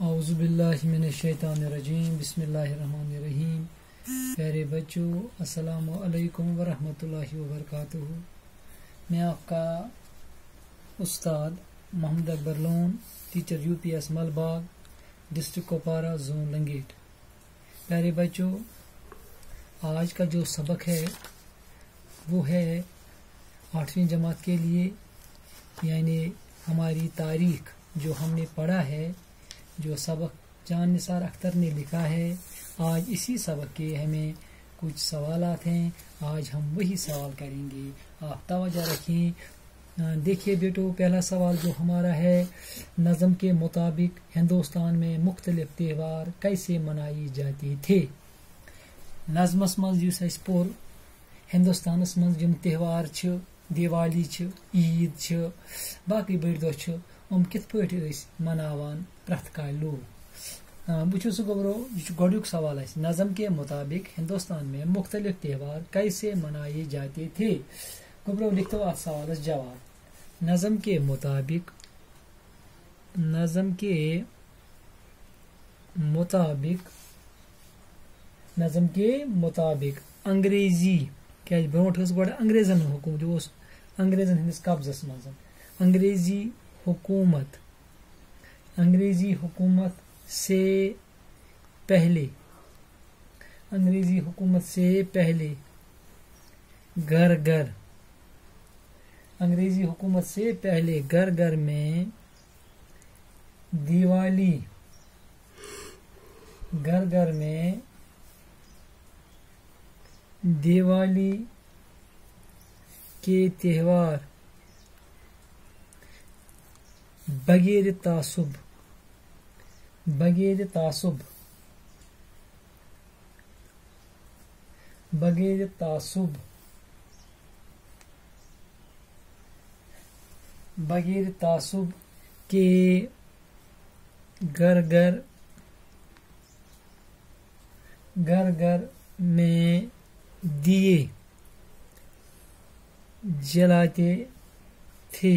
اعوذ باللہ من الشیطان الرجیم بسم اللہ الرحمن الرحیم. پیارے بچوں السلام علیکم ورحمۃ اللہ وبرکاتہ. میں آپ کا استاد Mohammad Akbar Lone, teacher UPS Malbagh, district Kupwara, zone Langate. پیارے بچوں، آج کا جو سبق ہے وہ ہے 8ویں جماعت کے لیے، یعنی ہماری تاریخ جو ہم نے پڑھا ہے، جو سبق جان نثار اختر نے لکھا ہے. آج اسی سبق کے ہمیں کچھ سوالات ہیں، آج ہم وہی سوال کریں گے. آپ توجہ رکھیں. دیکھیے بیٹو، پہلا سوال جو ہمارا ہے، نظم کے مطابق ہندوستان میں مختلف تہوار کیسے منائی جاتی تھے؟ نظمس مز یس اس پور ہندوستانس مز یم تہوار چھ، دیوالی چھ، عید چھ، باقی بڑ دہ چھ، کت پٲٹھۍ ٲسۍ مناوان پرٛٮ۪تھ کانٛہہ لوٗکھ. بہٕ چھُس گوٚبرو، یہِ چھُ گۄڈنیُک سوال اَسہِ. نظم کے مطابق ہندوستان میں مختلف تہوار کیسے منائے جاتے تھے؟ گوٚبرو لکھتو اتھ سوالس جواب. نظم کے مطابق انگریزی، کیٛازِ برونٛٹھ ٲس گۄڈٕ انگریزن ہُنٛد حکومت، یہِ اوس انگریزن ہٕنٛدِس قبضس منٛز. انگریزی حکومت سے پہلے گھر گھر میں دیوالی کے تہوار بغیر تعصب کے گھر گھر میں دیے جلاتے تھے.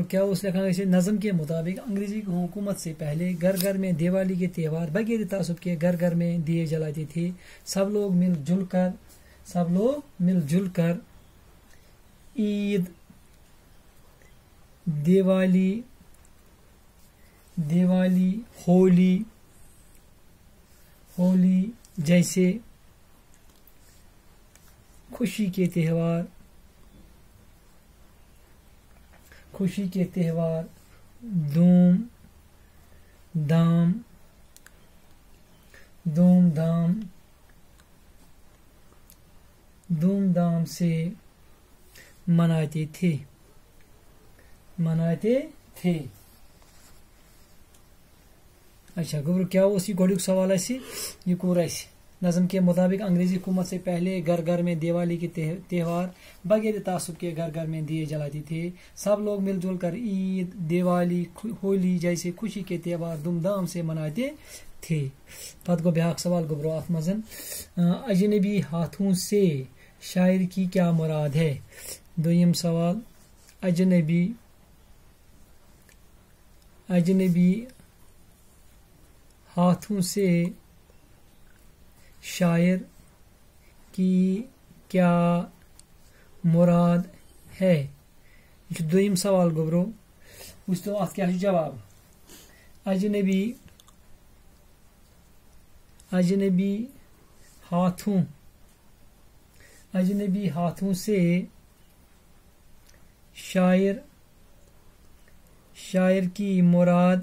کیا اس لکھا ہے؟ نظم کے مطابق انگریزی حکومت سے پہلے گھر گھر میں دیوالی کے تہوار بغیر تعصب کے گھر گھر میں دیے جلاتے تھے. سب لوگ مل جل کر عید، دیوالی، ہولی جیسے خوشی کے تہوار دھوم دھام سے مناتے تھے. اچھا گوبرو، کیا اس گوڑیک سوال یہ کور نظم کے مطابق انگریزی حکومت سے پہلے گھر گھر میں دیوالی کے تہوار بغیر تعصب کے گھر گھر میں دیے جلاتے تھے. سب لوگ مل جل کر عید، دیوالی، ہولی جیسے خوشی کے تہوار دھوم دھام سے مناتے تھے. پتہ گو بیاکھ سوال گوبرو ات مزن، اجنبی ہاتھوں سے شاعر کی کیا مراد ہے؟ دویم سوال، اجنبی ہاتھوں سے شاعر کی کیا مراد ہے؟ یہ دویم سوال گوبرو، وچھتو ات کیا جواب. اجنبی ہاتھوں سے شاعر کی مراد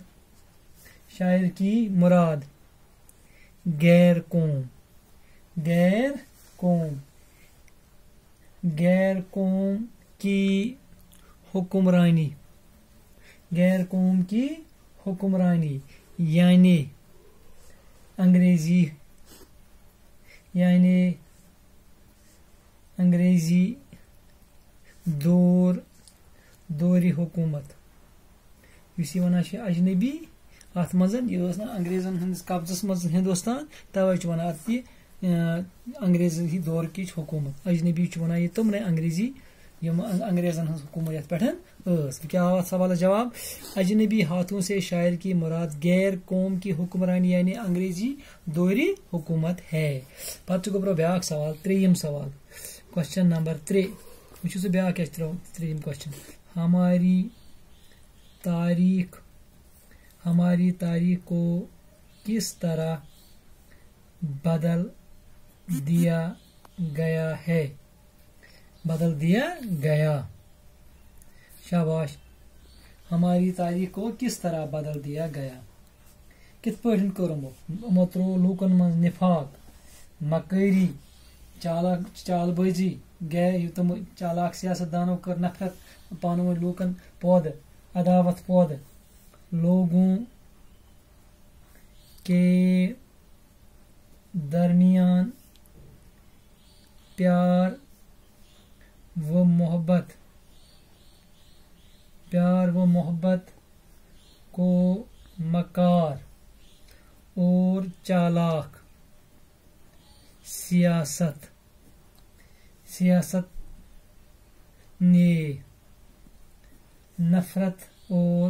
غیر قوم کی حکمرانی یعنی انگریزی دوری حکومت. اس ونان اجنبی ات مزن یہ انگریزن ہندس قبضس مز ہندوستان، توے ونان ات انگریزی دور کی حکومت. اجنبی ونان یہ تمنے انگریزی یم انگریزن ہز حکومت پہ کیا آو سوال جواب اجنبی ہاتھوں سے شاعر کی مراد غیر قوم کی حکمرانی یعنی انگریزی دوہری حکومت ہے. پتہ گو برو بیاکھ سوال تریم سوال کوشچن نمبر 3 وچھو سہ بیاکھ کیا ترو تریم کوشچن ہماری تاریخ کو کس طرح بدل دیا گیا ہے. بدل دیا گیا شاباش. ہماری تاریخ کو کس طرح بدل دیا گیا کت پٲٹھۍ کوٚرمُت ترٛوو لوٗکن منٛز نفاق مکٲری چال بٲزی گے تم چالاک سیاست دانو کٔر نفرت پانہٕ ؤنۍ لوٗکن پٲدٕ عداوت پٲدٕ لوگوں کے درمیان پیار و محبت کو مکار اور چالاک سیاست نے نفرت اور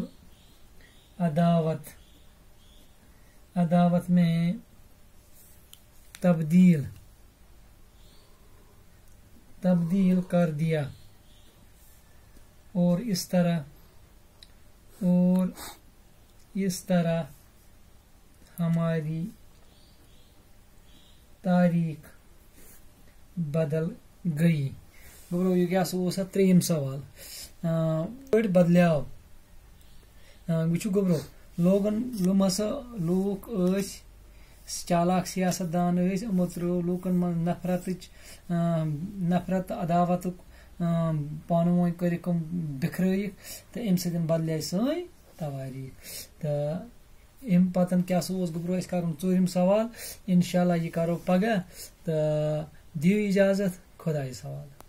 عداوت میں تبدیل کر دیا اور اس طرح ہماری تاریخ بدل گئی. گوٚو یہ کیا سا ترٛیٚیِم سوال بدلیو وچھو گوٚبرو لوٗکھ ٲسۍ چالاک سیاست دان ٲسۍ یِمو ترٛوو لوٗکن منٛز نفرت عداوتُک پانہٕ ؤنۍ کٔرِکھ یِم بِکھرٲیِکھ تہٕ اَمہِ سۭتۍ بدلے سٲنۍ تواریٖخ. تہٕ اَمہِ پتہٕ کیٛاہ سا اوس گوٚبرو اَسہِ کَرُن ژوٗرِم سوال اِنشاء اللہ یہِ کَرو پگاہ تہٕ دِیِو اِجازت خۄدایَس حوالہٕ.